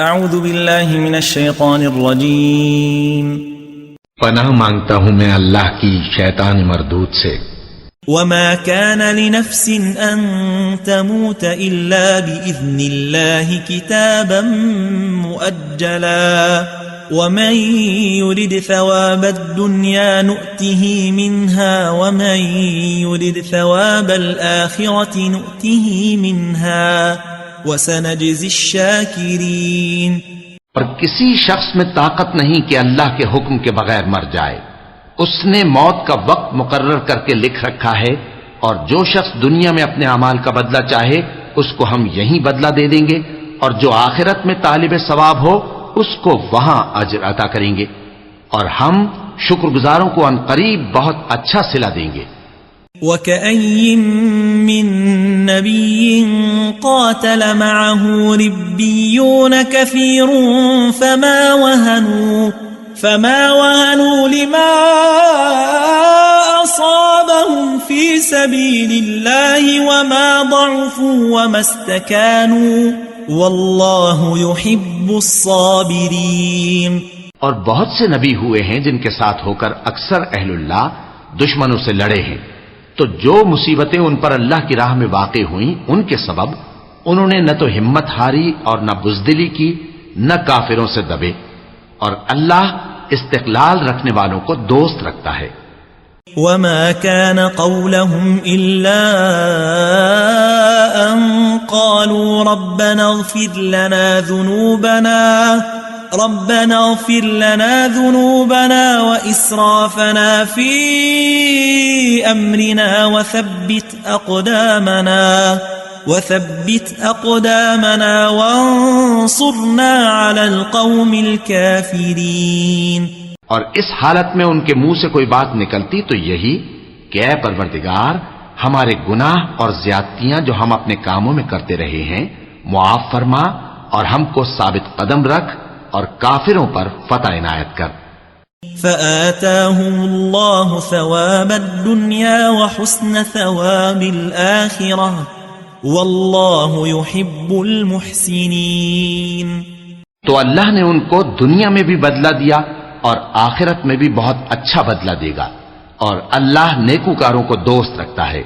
اعوذ باللہ من الشیطان الرجیم پناہ مانگتا ہوں میں اللہ کی شیطان مردود سے۔ وما كان لنفس أن تموت إلا بإذن الله كتابا مؤجلا ومن يرد ثواب الدنيا نؤته منها ومن يرد ثواب الآخرة نؤته منها وسنجزي الشاكرين۔ اور کسی شخص میں طاقت نہیں کہ اللہ کے حکم کے بغیر مر جائے، اس نے موت کا وقت مقرر کر کے لکھ رکھا ہے، اور جو شخص دنیا میں اپنے اعمال کا بدلہ چاہے اس کو ہم یہیں بدلہ دے دیں گے، اور جو آخرت میں طالب ثواب ہو اس کو وہاں اجر عطا کریں گے، اور ہم شکر گزاروں کو عنقریب بہت اچھا صلہ دیں گے۔ وَكَأَيٍّ مِّن نَّبِيٍّ قَاتَلَ مَعَهُ رِبِّيُّونَ كَثِيرٌ فما وهنوا لما أصابهم في سبيل الله وما ضعفوا وما استكانوا والله يحب الصابرين۔ اور بہت سے نبی ہوئے ہیں جن کے ساتھ ہو کر اکثر اہل اللہ دشمنوں سے لڑے ہیں، تو جو مصیبتیں ان پر اللہ کی راہ میں واقع ہوئیں ان کے سبب انہوں نے نہ تو ہمت ہاری اور نہ بزدلی کی، نہ کافروں سے دبے، اور اللہ استقلال رکھنے والوں کو دوست رکھتا ہے۔ وما كان قولهم إلا أن قالوا ربنا اغفر لنا ذنوبنا وإسرافنا في أمرنا وثبت أقدامنا وانصرنا على القوم الكافرين۔ اور اس حالت میں ان کے منہ سے کوئی بات نکلتی تو یہی کہ اے پروردگار، ہمارے گناہ اور زیادتیاں جو ہم اپنے کاموں میں کرتے رہے ہیں معاف فرما، اور ہم کو ثابت قدم رکھ اور کافروں پر فتح عنایت کر۔ فآتاهم الله ثواب الدنيا وحسن ثواب الآخرة والله يحب المحسنين۔ تو اللہ نے ان کو دنیا میں بھی بدلہ دیا اور آخرت میں بھی بہت اچھا بدلہ دے گا، اور اللہ نیکوکاروں کو دوست رکھتا ہے۔